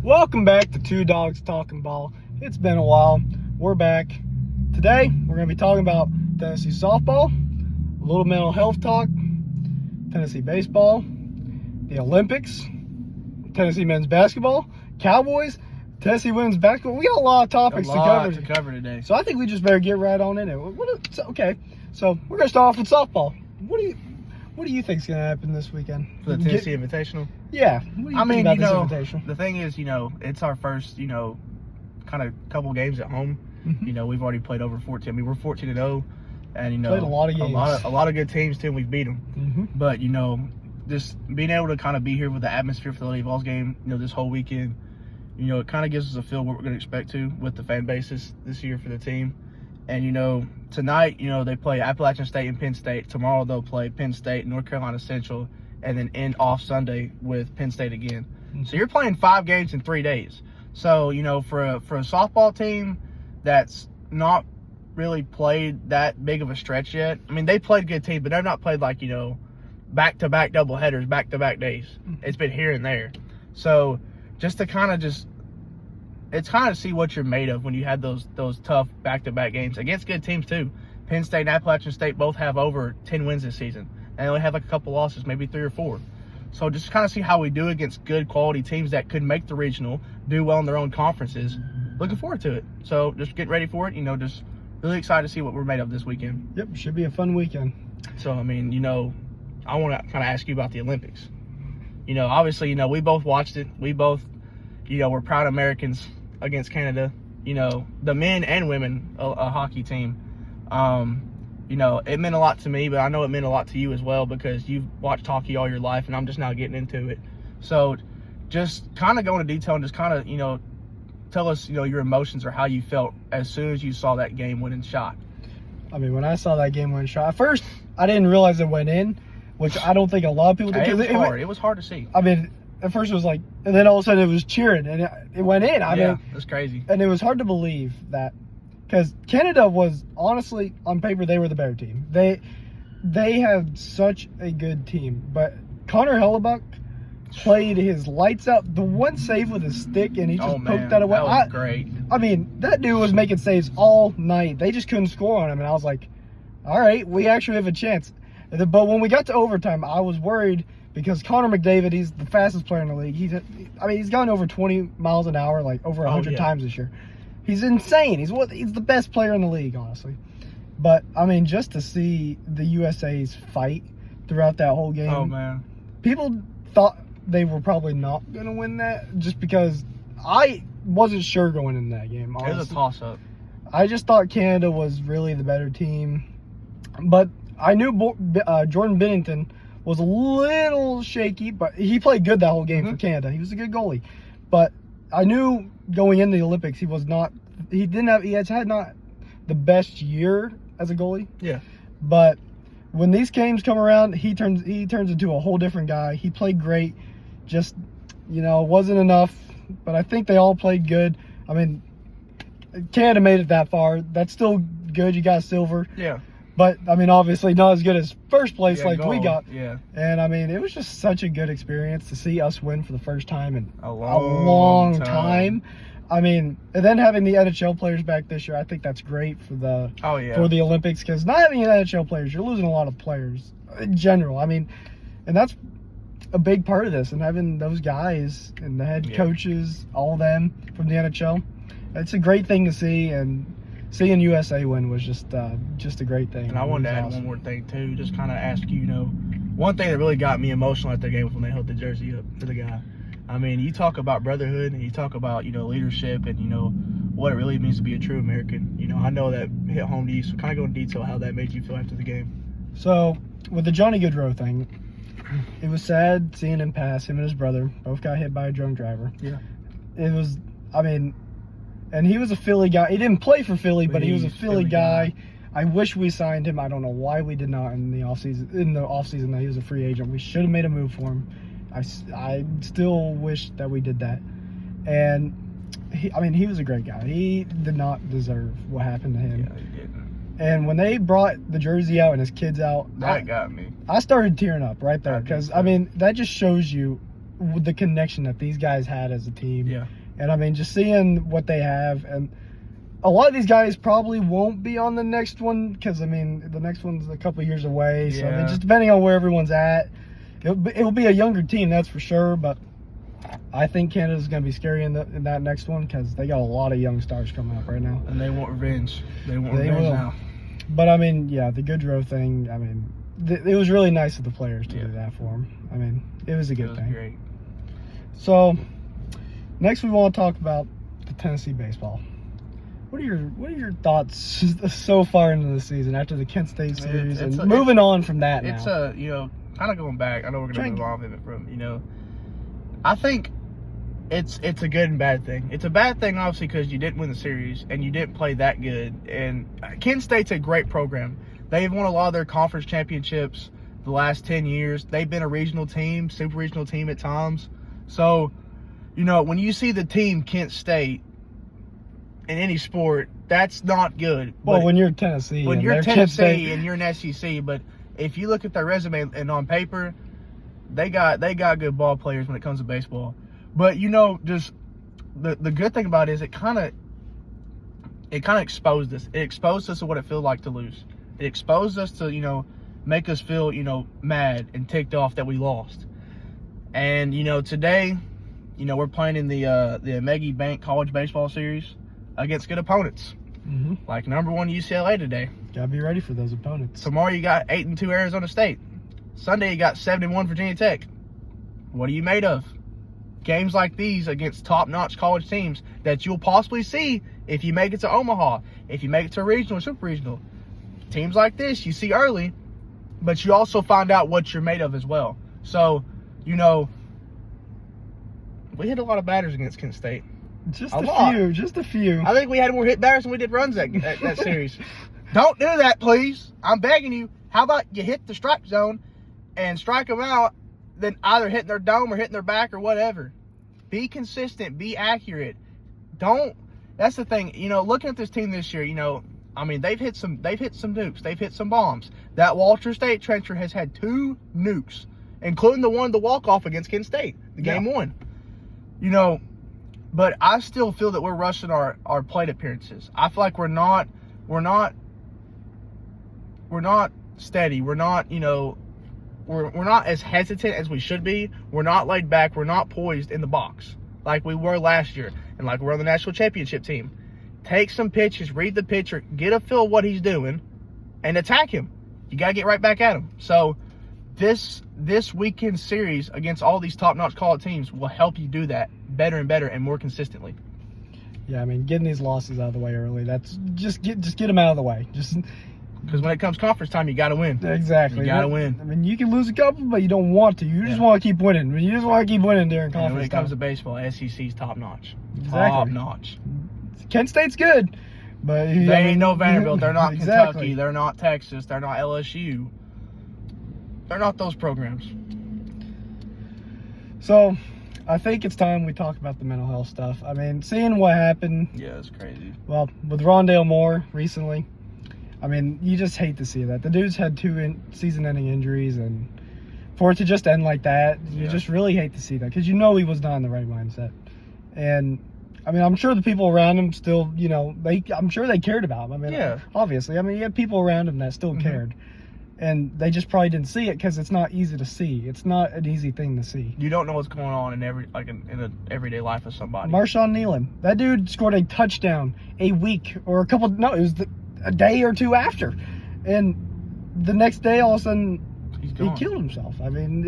Welcome back to Two Dogs Talking Ball. It's been a while. We're back. Today, we're going to be talking about Tennessee softball, a little mental health talk, Tennessee baseball, the Olympics, Tennessee men's basketball, Cowboys, Tennessee women's basketball. We got a lot of topics to cover today. So I think we just better get right on in it. Okay, so we're going to start off with softball. What do you think's going to happen this weekend? For the Tennessee Invitational? Yeah. What do you think about this Invitational? The thing is, it's our first, kind of couple games at home. Mm-hmm. We've already played over 14. I mean, we're 14-0. And, played a lot of games. A lot of good teams, too, and we've beat them. Mm-hmm. But, just being able to kind of be here with the atmosphere for the Lady Vols game, this whole weekend, it kind of gives us a feel what we're going to expect to with the fan bases this year for the team. And, tonight, they play Appalachian State and Penn State. Tomorrow they'll play Penn State, North Carolina Central, and then end off Sunday with Penn State again. Mm-hmm. So you're playing 5 games in 3 days. So, for a softball team that's not really played that big of a stretch yet, I mean, they played good teams, but they've not played like, back-to-back doubleheaders, back-to-back days. Mm-hmm. It's been here and there. So just to kind of see what you're made of when you had those tough back-to-back games against good teams too. Penn State and Appalachian State both have over 10 wins this season. And they only have like a couple losses, maybe 3 or 4. So just kind of see how we do against good quality teams that could make the regional, do well in their own conferences. Looking forward to it. So just get ready for it. Just really excited to see what we're made of this weekend. Yep, should be a fun weekend. So, I mean, I want to kind of ask you about the Olympics. Obviously, we both watched it. We both, we're proud Americans against Canada. The men and women a hockey team. It meant a lot to me, but I know it meant a lot to you as well because you've watched hockey all your life, and I'm just now getting into it. So just kind of go into detail and just kind of, tell us, your emotions or how you felt as soon as you saw that game winning shot. I mean, when I saw that game winning shot, at first I didn't realize it went in, which I don't think a lot of people did. It was hard to see. I mean, at first it was like, and then all of a sudden it was cheering, and it went in. I mean, that's crazy. And it was hard to believe that, because Canada was, honestly, on paper, they were the better team. They had such a good team, but Connor Hellebuck played his lights out. The one save with his stick, and he just poked that away. That was great. I mean, that dude was making saves all night. They just couldn't score on him, and I was like, all right, we actually have a chance. But when we got to overtime, I was worried because Connor McDavid, he's the fastest player in the league. He's gone over 20 miles an hour, like over 100 times this year. He's insane. He's the best player in the league, honestly. But, I mean, just to see the USA's fight throughout that whole game. Oh, man. People thought they were probably not going to win that just because I wasn't sure going into that game, honestly. It was a toss-up. I just thought Canada was really the better team. But I knew Jordan Binnington was a little shaky, but he played good that whole game for Canada. He was a good goalie. But I knew going into the Olympics he had not the best year as a goalie. Yeah. But when these games come around, he turns into a whole different guy. He played great. Just, wasn't enough. But I think they all played good. I mean, Canada made it that far. That's still good. You got silver. Yeah. But, I mean, obviously not as good as first place we got. Yeah. And, I mean, it was just such a good experience to see us win for the first time in a long time. I mean, and then having the NHL players back this year, I think that's great for the Olympics, because not having NHL players, you're losing a lot of players in general. I mean, and that's a big part of this, and having those guys and the head coaches, all of them from the NHL, it's a great thing to see, and seeing USA win was just a great thing. And I wanted to add one more thing, too, just kind of ask you, one thing that really got me emotional at the game was when they held the jersey up for the guy. I mean, you talk about brotherhood, and you talk about, leadership, and, what it really means to be a true American. I know that hit home to you, so kind of go into detail how that made you feel after the game. So, with the Johnny Gaudreau thing, it was sad seeing him pass. Him and his brother both got hit by a drunk driver. Yeah. It was, I mean, and he was a Philly guy. He didn't play for Philly, but he was a Philly guy. I wish we signed him. I don't know why we did not in the offseason that he was a free agent. We should have made a move for him. I still wish that we did that. And he was a great guy. He did not deserve what happened to him. Yeah, he didn't. And when they brought the jersey out and his kids out, that got me. I started tearing up right there because, I mean, that just shows you the connection that these guys had as a team. Yeah. And I mean, just seeing what they have, and a lot of these guys probably won't be on the next one because I mean, the next one's a couple years away. So I mean, Yeah. just depending on where everyone's at, it'll be a younger team, that's for sure. But I think Canada's going to be scary in that next one because they got a lot of young stars coming up right now. And they want revenge. They want They revenge will. now. But I mean, yeah, the Goodrow thing. I mean, it was really nice of the players to Yeah. do that for him. I mean, it was a It good was thing. great. So, next we want to talk about the Tennessee baseball. What are your thoughts so far into the season after the Kent State series it's and moving on from that It's now? kind of going back. I know we're going to Trying- move on from, I think it's a good and bad thing. It's a bad thing, obviously, because you didn't win the series and you didn't play that good. And Kent State's a great program. They've won a lot of their conference championships the last 10 years. They've been a regional team, super regional team at times. So, when you see the team Kent State in any sport, that's not good. Well, But when you're Tennessee, when and you're they're Kent Tennessee State, and you're an SEC, but if you look at their resume and on paper, they got good ball players when it comes to baseball. But just the good thing about it is it kind of exposed us. It exposed us to what it feels like to lose. It exposed us to make us feel mad and ticked off that we lost. And today, we're playing in the Amegi Bank College Baseball Series against good opponents. Like number 1 UCLA today. gotta be ready for those opponents. Tomorrow you got 8-2 Arizona State. Sunday you got 7-1 Virginia Tech. What are you made of? Games like these against top-notch college teams that you'll possibly see if you make it to Omaha, if you make it to regional or super regional. Teams like this you see early, but you also find out what you're made of as well. So, we hit a lot of batters against Kent State. Just A a lot. few, just a few. I think we had more hit batters than we did runs that series. Don't do that, please. I'm begging you. How about you hit the strike zone and strike them out, then either hitting their dome or hitting their back or whatever. Be consistent. Be accurate. That's the thing. Looking at this team this year, they've hit some nukes. They've hit some bombs. That Walter State trencher has had 2 nukes, including the one, the walk-off against Kent State, the game 1. But I still feel that we're rushing our plate appearances. I feel like we're not steady. We're not, we're not as hesitant as we should be. We're not laid back. We're not poised in the box like we were last year and like we're on the national championship team. Take some pitches, read the pitcher, get a feel of what he's doing, and attack him. You got to get right back at him. So this weekend series against all these top-notch college teams will help you do that better and better and more consistently. Yeah, I mean, getting these losses out of the way early, that's just get them out of the way. Just Because when it comes conference time, you got to win. exactly. You got to win. I mean, you can lose a couple, but you don't want to. You just want to keep winning. You just want to keep winning during And conference when it comes to time. baseball, SEC's top-notch. Exactly. Top-notch. Kent State's good, but They ain't no Vanderbilt. They're not Exactly. Kentucky. They're not Texas. They're not LSU. They're not those programs. So, I think it's time we talk about the mental health stuff. I mean, seeing what happened, Yeah, it's crazy. well, with Rondale Moore recently, I mean, you just hate to see that. The dude's had 2 season-ending injuries, and for it to just end like that, you Yeah. just really hate to see that because you know he was not in the right mindset. And I mean, I'm sure the people around him still, I'm sure they cared about him. I mean, Yeah. obviously, I mean, you had people around him that still cared, and they just probably didn't see it because it's not easy to see. It's not an easy thing to see. You don't know what's going on in the everyday life of somebody. Marshawn Nealon, that dude scored a touchdown a week or it was a day or 2 after, and the next day, all of a sudden, He's he gone. killed himself. I mean,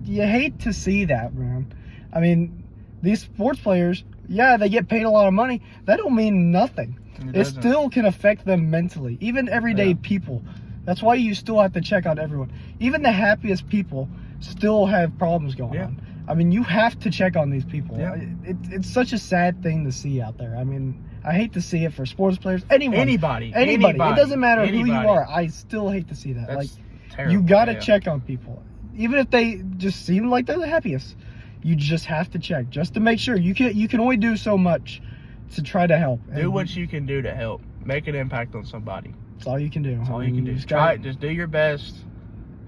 you hate to see that, man. I mean, these sports players, yeah, they get paid a lot of money. That don't mean nothing. And It doesn't. still can affect them mentally. Even everyday Yeah. people. That's why you still have to check on everyone. Even the happiest people still have problems going Yeah. on. I mean, you have to check on these people. Yeah. It's such a sad thing to see out there. I mean, I hate to see it for sports players. Anybody. Anybody. It doesn't matter who you Anybody. are. I still hate to see that. That's like, terrible. you got to Yeah. check on people. Even if they just seem like they're the happiest, you just have to check just to make sure. You can only do so much to try to help. Do And what you can do to help. Make an impact on somebody. That's all you can do. That's all I you mean, can do. just Try gotta- it. Just do your best.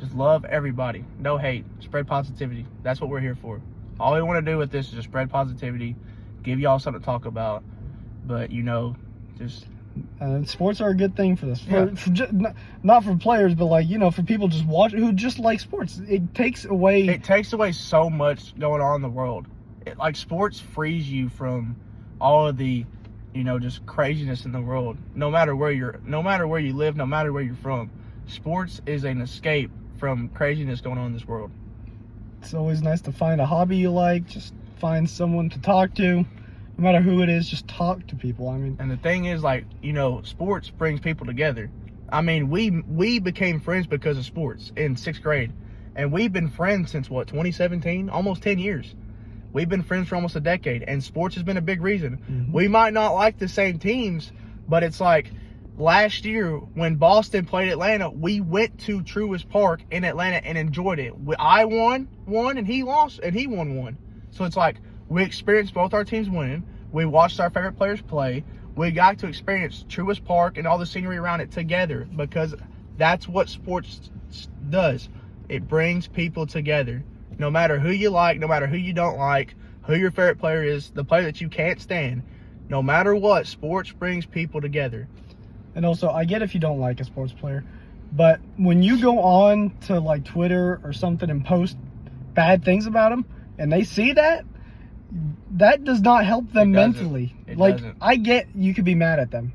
Just love everybody. No hate. Spread positivity. That's what we're here for. All we want to do with this is just spread positivity, give y'all something to talk about. But, just... And sports are a good thing for this. Yeah. Not for players, but for people who just like sports. It takes away so much going on in the world. Sports frees you from all of the, just craziness in the world. No matter where you live, no matter where you're from, sports is an escape from craziness going on in this world. It's always nice to find a hobby you like. Just find someone to talk to. No matter who it is, just talk to people. And the thing is, sports brings people together. We became friends because of sports in 6th grade. And we've been friends since, 2017? Almost 10 years. We've been friends for almost a decade. And sports has been a big reason. Mm-hmm. We might not like the same teams, but it's last year when Boston played Atlanta, we went to Truist Park in Atlanta and enjoyed it. I won one, and he lost, and he won one. So it's we experienced both our teams winning. We watched our favorite players play. We got to experience Truist Park and all the scenery around it together, because that's what sports does. It brings people together. No matter who you like, no matter who you don't like, who your favorite player is, the player that you can't stand, no matter what, sports brings people together. And also, I get if you don't like a sports player, but when you go on to Twitter or something and post bad things about them, and they see that does not help them mentally. It doesn't. I get you could be mad at them,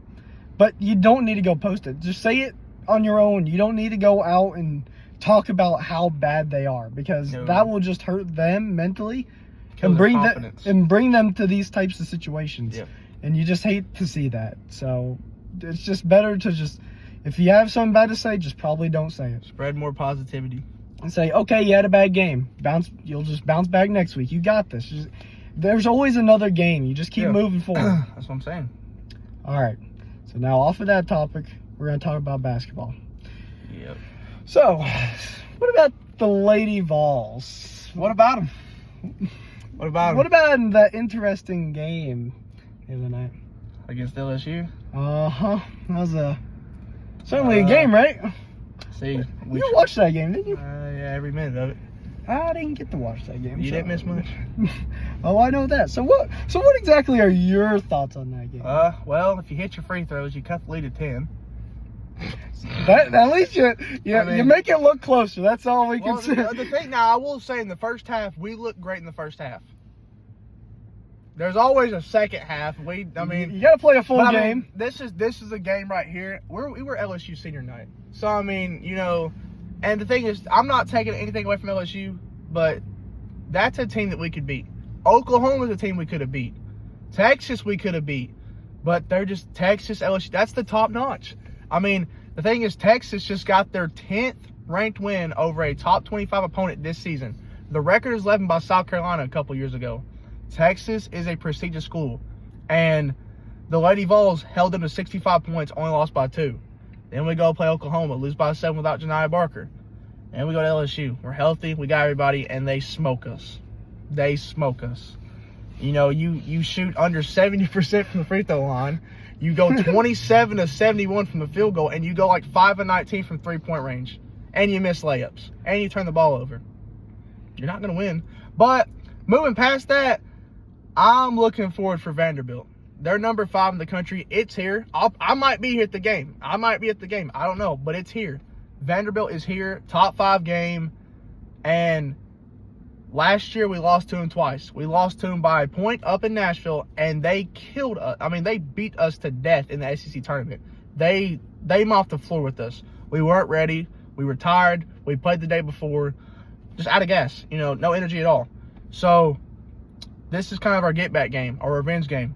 but you don't need to go post it. Just say it on your own. You don't need to go out and talk about how bad they are, because that will just hurt them mentally and bring them to these types of situations. Yep. And you just hate to see that. So it's just better to if you have something bad to say, just probably don't say it. Spread more positivity. And say, okay, you had a bad game. You'll just bounce back next week. You got this. There's always another game. You just keep moving forward. That's what I'm saying. All right. So now off of that topic, we're going to talk about basketball. Yep. So, what about the Lady Vols? What about them? What about them? What about that interesting game the other night? Against LSU? Uh-huh. That was certainly a game, right? See. You watched that game, didn't you? Yeah, every minute of it. I didn't get to watch that game. You didn't miss much. Oh, I know that. So what exactly are your thoughts on that game? Well, if you hit your free throws, you cut the lead to 10. At least you make it look closer. That's all we can say. The thing now, I will say, in the first half, we looked great in the first half. There's always a second half. You got to play a full game. This is a game right here. We were LSU senior night, so and the thing is, I'm not taking anything away from LSU, but that's a team that we could beat. Oklahoma is a team we could have beat. Texas we could have beat, but they're just Texas, LSU. That's the top notch. The thing is, Texas just got their 10th ranked win over a top 25 opponent this season. The record is left by South Carolina a couple years ago. Texas is a prestigious school, and the Lady Vols held them to 65 points, only lost by 2. Then we go play Oklahoma, lose by 7 without Janiah Barker. And we go to LSU. We're healthy, we got everybody, and they smoke us. They smoke us. You shoot under 70% from the free throw line. You go 27 to 71 from the field goal, and you go 5 of 19 from 3-point range. And you miss layups. And you turn the ball over. You're not going to win. But moving past that, I'm looking forward for Vanderbilt. They're number 5 in the country. It's here. I might be here at the game. I don't know, but it's here. Vanderbilt is here. Top 5 game. And last year we lost to them twice. We lost to them by a point up in Nashville, and they killed us. They beat us to death in the SEC tournament. They mopped the floor with us. We weren't ready. We were tired. We played the day before. Just out of gas. No energy at all. So this is kind of our get-back game, our revenge game.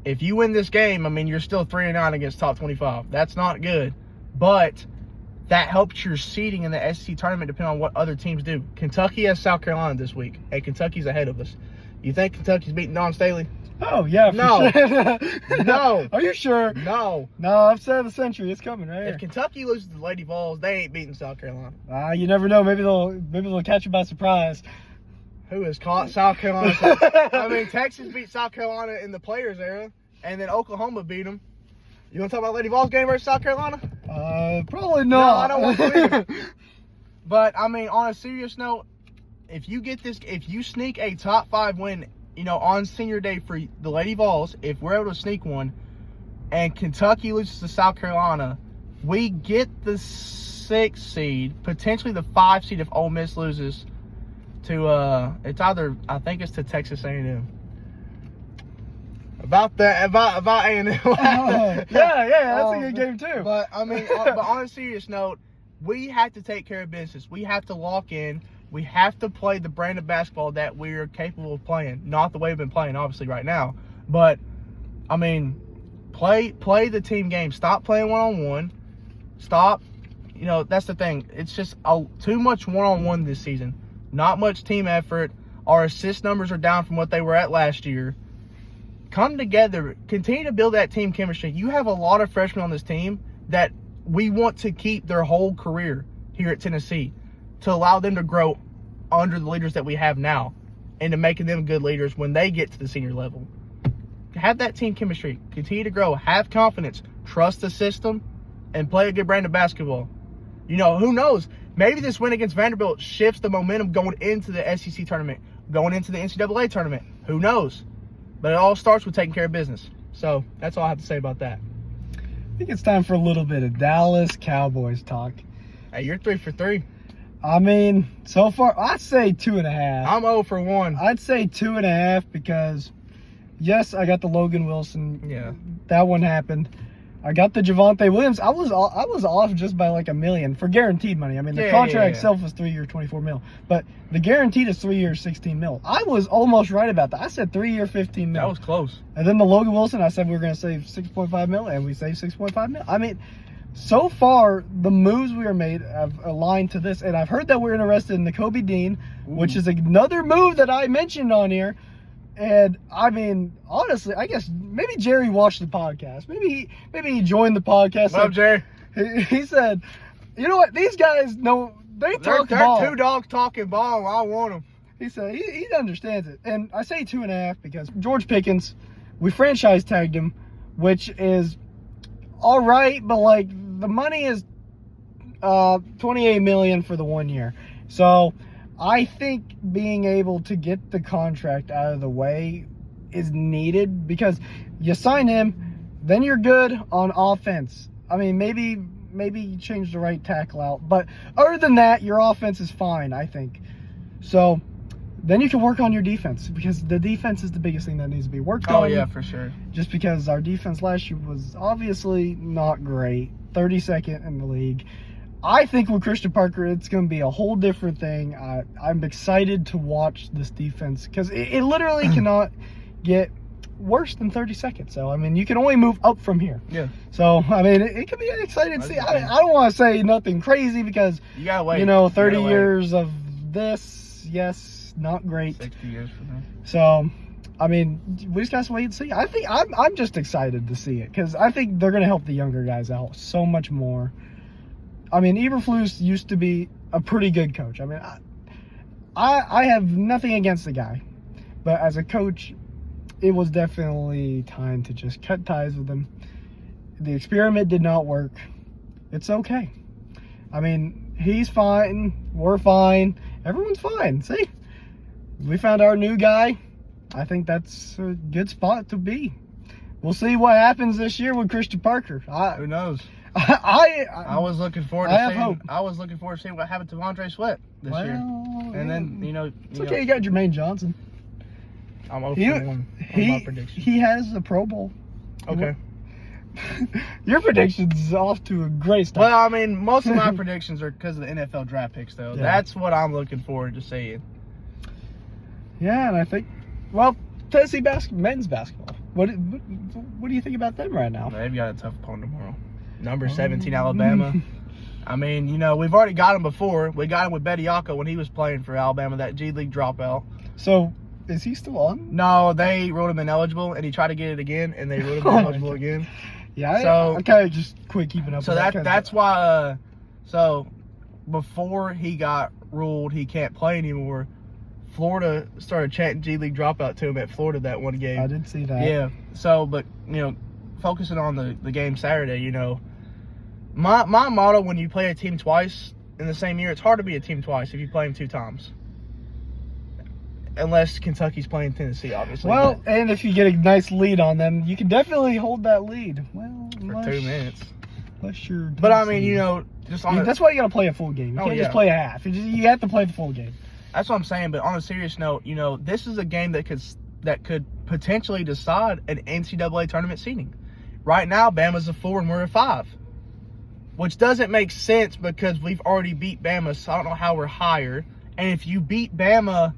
If you win this game, you're still 3-9 against top 25. That's not good. But that helps your seeding in the SEC tournament depending on what other teams do. Kentucky has South Carolina this week, and Kentucky's ahead of us. You think Kentucky's beating Dawn Staley? Oh, yeah, No. Sure. No. Are you sure? No. No, upset of the century. It's coming right here. If Kentucky loses to the Lady Vols, they ain't beating South Carolina. You never know. Maybe they'll catch you by surprise. Who has caught South Carolina? Texas beat South Carolina in the Players era, and then Oklahoma beat them. You want to talk about Lady Vols game versus South Carolina? Probably not. No, I don't want to either. But, on a serious note, if you sneak a top 5 win, on senior day for the Lady Vols, if we're able to sneak one, and Kentucky loses to South Carolina, we get the 6th seed, potentially the 5 seed if Ole Miss loses to I think it's to Texas A&M. About A&M. yeah, that's a good game too. But I mean, but on a serious note, we have to take care of business. We have to lock in. We have to play the brand of basketball that we are capable of playing. Not the way we've been playing, obviously, right now. But I mean, play the team game. Stop playing one-on-one. Stop. That's the thing. It's just too much one-on-one this season. Not much team effort. Our assist numbers are down from what they were at last year. Come together. Continue to build that team chemistry. You have a lot of freshmen on this team that we want to keep their whole career here at Tennessee to allow them to grow under the leaders that we have now and to making them good leaders when they get to the senior level. Have that team chemistry. Continue to grow. Have confidence. Trust the system and play a good brand of basketball. Who knows? Maybe this win against Vanderbilt shifts the momentum going into the SEC tournament, going into the NCAA tournament. Who knows? But it all starts with taking care of business. So that's all I have to say about that. I think it's time for a little bit of Dallas Cowboys talk. Hey, you're 3 for 3. I mean, so far, I'd say 2.5. I'm 0 for 1. I'd say 2.5 because, yes, I got the Logan Wilson. Yeah. That one happened. I got the Javonte Williams. I was off just by like $1 million for guaranteed money. I mean, the contract itself was 3 year, $24 million, but the guaranteed is 3 years, $16 million. I was almost right about that. I said 3 year, $15 million. That was close. And then the Logan Wilson, I said we were going to save $6.5 million, and we saved $6.5 million. I mean, so far the moves we are made have aligned to this, and I've heard that we're interested in the Kobe Dean, which is another move that I mentioned on here. And I mean, honestly, I guess maybe Jerry watched the podcast. Maybe he joined the podcast. What up, Jerry? He said, "You know what? These guys know they talk ball. They're 2 dogs talking ball. I want them." He said he understands it. And I say 2.5 because George Pickens, we franchise tagged him, which is all right, but like the money is $28 million for the 1 year. So I think being able to get the contract out of the way is needed because you sign him, then you're good on offense. I mean, maybe you change the right tackle out, but other than that, your offense is fine, I think. So then you can work on your defense because the defense is the biggest thing that needs to be worked on. Oh, yeah, for sure. Just because our defense last year was obviously not great, 32nd in the league. I think with Christian Parker, it's going to be a whole different thing. I'm excited to watch this defense because it literally cannot get worse than 32nd. So, I mean, you can only move up from here. Yeah. So, I mean, it can be exciting to see. I don't want to say nothing crazy because, you gotta wait. 30 years of this, yes, not great. 60 years from now. So, I mean, we just got to wait and see. I think I'm just excited to see it because I think they're going to help the younger guys out so much more. I mean, Eberflus used to be a pretty good coach. I mean, I have nothing against the guy. But as a coach, it was definitely time to just cut ties with him. The experiment did not work. It's okay. I mean, he's fine. We're fine. Everyone's fine. See? We found our new guy. I think that's a good spot to be. We'll see what happens this year with Christian Parker. Who knows? I was looking forward to seeing what happened to Andre Sweat this year. And then, it's okay, you got Jermaine Johnson. I'm 0 for 1 on my prediction. He has a Pro Bowl. Okay. Your prediction's off to a great start. Well, I mean, most of my predictions are because of the NFL draft picks, though. Yeah. That's what I'm looking forward to seeing. Yeah, and I think, well, Tennessee men's basketball. What do you think about them right now? They've got a tough opponent tomorrow. Number 17, Alabama. I mean, we've already got him before. We got him with Bediako when he was playing for Alabama, that G League dropout. So, is he still on? No, they wrote him ineligible, and he tried to get it again, and they wrote him ineligible again. Yeah, I kind of just quit keeping up. So with that's why. So before he got ruled he can't play anymore, Florida started chanting G League dropout to him at Florida that one game. I did see that. Yeah. So, but focusing on the game Saturday, my motto when you play a team twice in the same year, it's hard to be a team twice if you play them 2 times. unless Kentucky's playing Tennessee, obviously. Well, and if you get a nice lead on them, you can definitely hold that lead. Well, for 2 minutes. Unless you're. But I mean, you know, just on that's why you got to play a full game. You can't just play a half. You have to play the full game. That's what I'm saying. But on a serious note, you know, this is a game that could potentially decide an NCAA tournament seeding. Right now, Bama's a 4 and we're a 5, which doesn't make sense because we've already beat Bama. So I don't know how we're higher. And if you beat Bama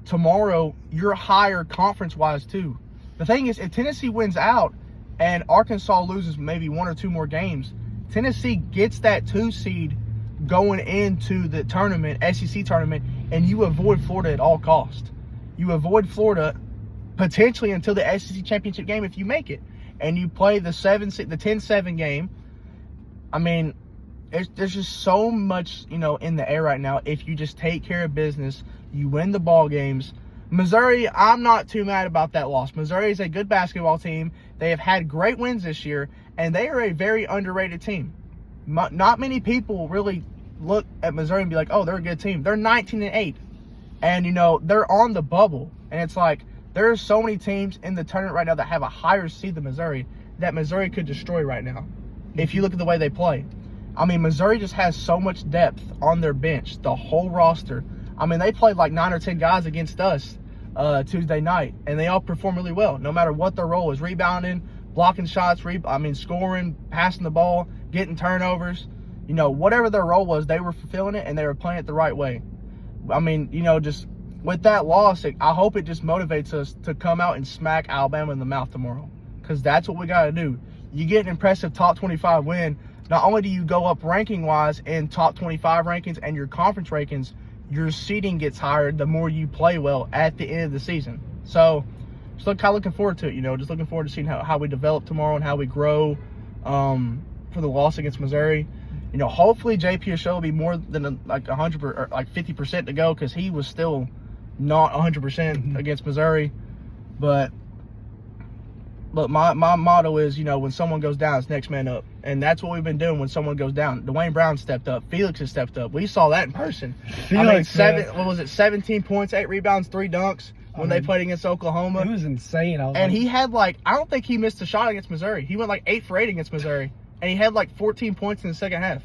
tomorrow, you're higher conference-wise too. The thing is, if Tennessee wins out and Arkansas loses maybe 1 or 2 more games, Tennessee gets that 2 seed going into the tournament, SEC tournament, and you avoid Florida at all costs. You avoid Florida potentially until the SEC championship game if you make it. And you play the 10-7 game. I mean, there's just so much, you know, in the air right now. If you just take care of business, you win the ball games. Missouri, I'm not too mad about that loss. Missouri is a good basketball team. They have had great wins this year, and they are a very underrated team. Not many people really look at Missouri and be like, oh, they're a good team. They're 19-8, and, you know, they're on the bubble. And it's like there are so many teams in the tournament right now that have a higher seed than Missouri that Missouri could destroy right now if you look at the way they play. I mean, Missouri just has so much depth on their bench, the whole roster. I mean, they played like 9 or 10 guys against us Tuesday night, and they all perform really well, no matter what their role is. Rebounding, blocking shots, scoring, passing the ball, getting turnovers. You know, whatever their role was, they were fulfilling it, and they were playing it the right way. I mean, you know, just with that loss, I hope it just motivates us to come out and smack Alabama in the mouth tomorrow, because that's what we got to do. You get an impressive top 25 win, not only do you go up ranking-wise in top 25 rankings and your conference rankings, your seeding gets higher the more you play well at the end of the season. So just looking forward to it, you know, just looking forward to seeing how we develop tomorrow and how we grow for the loss against Missouri. You know, hopefully JP Ashell will be more than like 100 or like 50% to go, because he was still not 100% against Missouri. But my motto is, you know, when someone goes down, it's next man up. And that's what we've been doing when someone goes down. Dwayne Brown stepped up. Felix has stepped up. We saw that in person. Felix, 17 points, 8 rebounds, 3 dunks when they played against Oklahoma. It was insane. He had I don't think he missed a shot against Missouri. He went like 8 for 8 against Missouri. And he had like 14 points in the second half.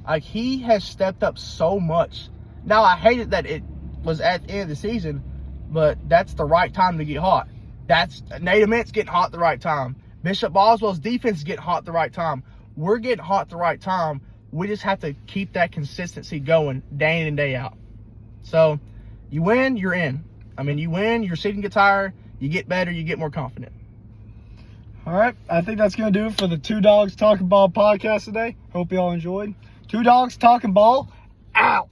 Like, he has stepped up so much. Now, I hated that it was at the end of the season, but that's the right time to get hot. That's Nate Ament's getting hot at the right time. Bishop Boswell's defense is getting hot at the right time. We're getting hot at the right time. We just have to keep that consistency going day in and day out. So, you win, you're in. I mean, you win, your season gets higher, you get better, you get more confident. All right, I think that's going to do it for the Two Dogs Talking Ball podcast today. Hope you all enjoyed. Two Dogs Talking Ball, out.